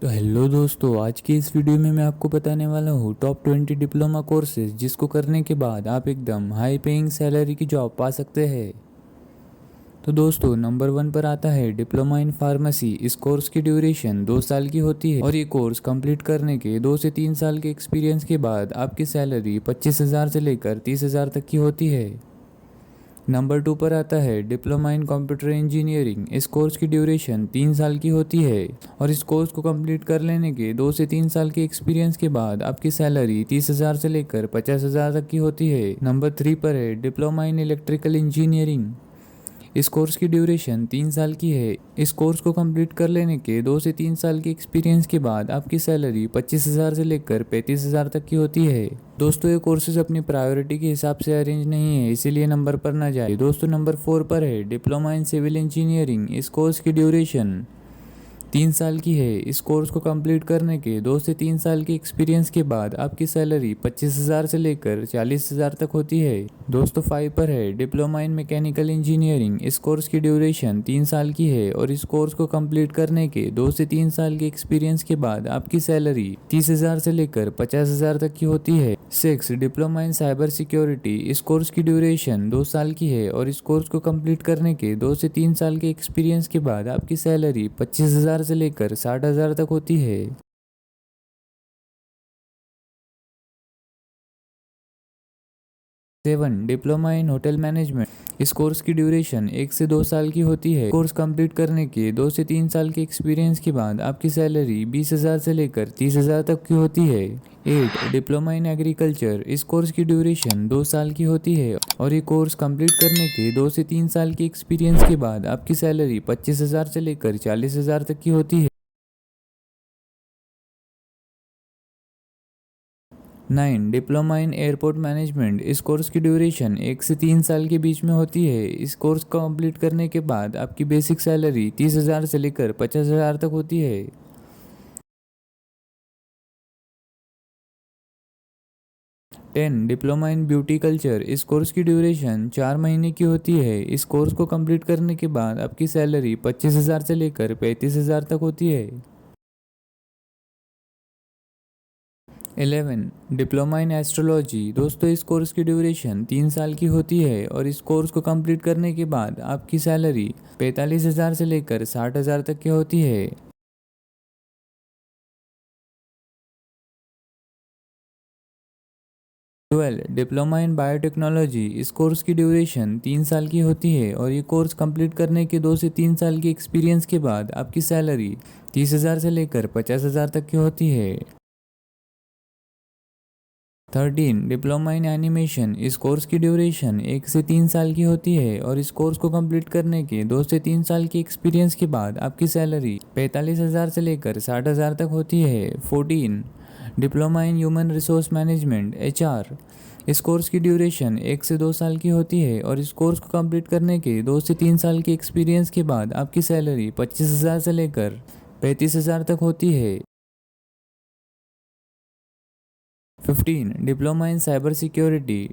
तो हेलो दोस्तों, आज की इस वीडियो में मैं आपको बताने वाला हूँ टॉप 20 डिप्लोमा कोर्सेज जिसको करने के बाद आप एकदम हाई पेइंग सैलरी की जॉब पा सकते हैं। तो दोस्तों, नंबर 1 पर आता है डिप्लोमा इन फार्मेसी। इस कोर्स की ड्यूरेशन 2 साल की होती है और ये कोर्स कंप्लीट करने के 2 से 3 साल के एक्सपीरियंस के बाद आपकी सैलरी 25,000 से लेकर 30,000 तक की होती है। नंबर 2 पर आता है डिप्लोमा इन कंप्यूटर इंजीनियरिंग। इस कोर्स की ड्यूरेशन 3 साल की होती है और इस कोर्स को कंप्लीट कर लेने के 2 से 3 साल के एक्सपीरियंस के बाद आपकी सैलरी 30,000 से लेकर 50,000 तक की होती है। नंबर 3 पर है डिप्लोमा इन इलेक्ट्रिकल इंजीनियरिंग। इस कोर्स की ड्यूरेशन 3 साल की है। इस कोर्स को कंप्लीट कर लेने के 2 से 3 साल के एक्सपीरियंस के बाद आपकी सैलरी 25,000 से लेकर 35,000 तक की होती है। दोस्तों, ये कोर्सेज अपनी प्रायोरिटी के हिसाब से अरेंज नहीं है, इसीलिए नंबर पर ना जाए। दोस्तों, नंबर 4 पर है डिप्लोमा इन सिविल इंजीनियरिंग। इस कोर्स की ड्यूरेशन 3 साल की है। इस कोर्स को कंप्लीट करने के 2 से 3 साल के एक्सपीरियंस के बाद आपकी सैलरी 25,000 से लेकर 40,000 तक होती है। दोस्तों, 5 पर है डिप्लोमा इन मैकेनिकल इंजीनियरिंग। इस कोर्स की ड्यूरेशन 3 साल की है और इस कोर्स को कंप्लीट करने के 2 से 3 साल के एक्सपीरियंस के बाद आपकी सैलरी 30,000 से लेकर 50,000 तक की होती है। 6 डिप्लोमा इन साइबर सिक्योरिटी। इस कोर्स की ड्यूरेशन 2 साल की है और इस कोर्स को कंप्लीट करने के 2 से 3 साल के एक्सपीरियंस के बाद आपकी सैलरी 25,000 से लेकर 60,000 तक होती है। 7 डिप्लोमा इन होटल मैनेजमेंट। इस कोर्स की ड्यूरेशन 1 से 2 साल की होती है। कोर्स कंप्लीट करने के 2 से 3 साल के एक्सपीरियंस के बाद आपकी सैलरी 20,000 से लेकर 30,000 तक की होती है। 8 डिप्लोमा इन एग्रीकल्चर। इस कोर्स की ड्यूरेशन 2 साल की होती है और ये कोर्स कंप्लीट करने के 2 से 3 साल के एक्सपीरियंस के बाद आपकी सैलरी 25,000 से लेकर 40,000 तक की होती है। 9 डिप्लोमा इन एयरपोर्ट मैनेजमेंट। इस कोर्स की ड्यूरेशन 1 से 3 साल के बीच में होती है। इस कोर्स को कंप्लीट करने के बाद आपकी बेसिक सैलरी 30,000 से लेकर 50,000 तक होती है। 10 डिप्लोमा इन ब्यूटी कल्चर। इस कोर्स की ड्यूरेशन 4 महीने की होती है। इस कोर्स को कंप्लीट करने के बाद आपकी सैलरी 25,000 से लेकर 35,000 तक होती है। 11 डिप्लोमा इन एस्ट्रोलॉजी। दोस्तों, इस कोर्स की ड्यूरेशन 3 साल की होती है और इस कोर्स को कंप्लीट करने के बाद आपकी सैलरी 45,000 से लेकर 60,000 तक की होती है। 12 डिप्लोमा इन बायोटेक्नोलॉजी। इस कोर्स की ड्यूरेशन 3 साल की होती है और ये कोर्स कंप्लीट करने के 2 से 3 साल के एक्सपीरियंस के बाद आपकी सैलरी 30,000 से लेकर 50,000 तक की होती है। 13 डिप्लोमा इन एनिमेशन। इस कोर्स की ड्यूरेशन 1 से 3 साल की होती है और इस कोर्स को कंप्लीट करने के 2 से 3 साल के एक्सपीरियंस के बाद आपकी सैलरी 45,000 से लेकर 60,000 तक होती है। 14 diploma in human resource management HR। इस कोर्स की ड्यूरेशन 1 से 2 साल की होती है और इस कोर्स को कंप्लीट करने के 2 से 3 साल के एक्सपीरियंस के बाद आपकी सैलरी 25,000 से लेकर 35,000 तक होती है। 15 डिप्लोमा इन साइबर सिक्योरिटी।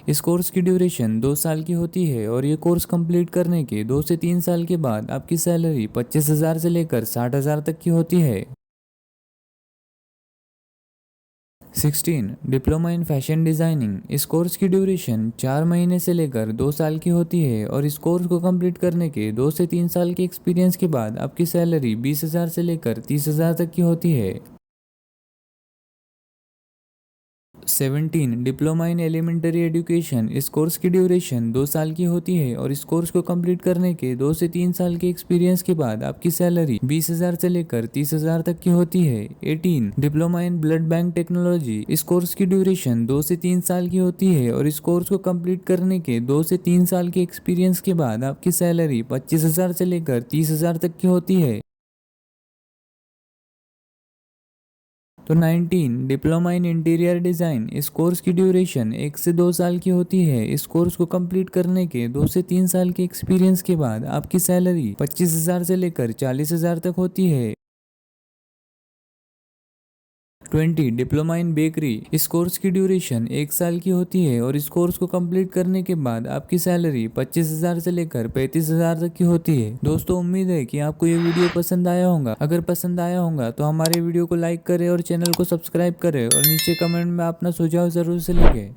इस कोर्स की ड्यूरेशन 2 साल की होती है और ये कोर्स कंप्लीट करने के 2 से 3 साल के बाद आपकी सैलरी 25,000 से लेकर 60,000 तक की होती है। 16 डिप्लोमा इन फैशन डिज़ाइनिंग। इस कोर्स की ड्यूरेशन 4 महीने से लेकर 2 साल की होती है और इस कोर्स को कंप्लीट करने के 2 से 3 साल के एक्सपीरियंस के बाद आपकी सैलरी 20,000 से लेकर 30,000 तक की होती है। 17 डिप्लोमा इन एलिमेंट्री एजुकेशन। इस कोर्स की ड्यूरेशन 2 साल की होती है और इस कोर्स को कंप्लीट करने के 2 से 3 साल के एक्सपीरियंस के बाद आपकी सैलरी 20,000 से लेकर 30,000 तक की होती है। 18 diploma in blood bank technology. इस कोर्स की ड्यूरेशन 2 से 3 साल की होती है और इस कोर्स को कंप्लीट करने के 2 से 3 साल के एक्सपीरियंस के बाद आपकी सैलरी 25,000 से लेकर 30,000 तक की होती है। तो 19 डिप्लोमा इन इंटीरियर डिज़ाइन। इस कोर्स की ड्यूरेशन 1 से 2 साल की होती है। इस कोर्स को कंप्लीट करने के 2 से 3 साल के एक्सपीरियंस के बाद आपकी सैलरी 25,000 से लेकर 40,000 तक होती है। 20 डिप्लोमा इन बेकरी। इस कोर्स की ड्यूरेशन 1 साल की होती है और इस कोर्स को कंप्लीट करने के बाद आपकी सैलरी 25,000 से लेकर 35,000 तक की होती है। दोस्तों उम्मीद है कि आपको ये वीडियो पसंद आया होगा। अगर पसंद आया होगा तो हमारे वीडियो को लाइक करें और चैनल को सब्सक्राइब करें और नीचे कमेंट में अपना सुझाव जरूर से लिखें।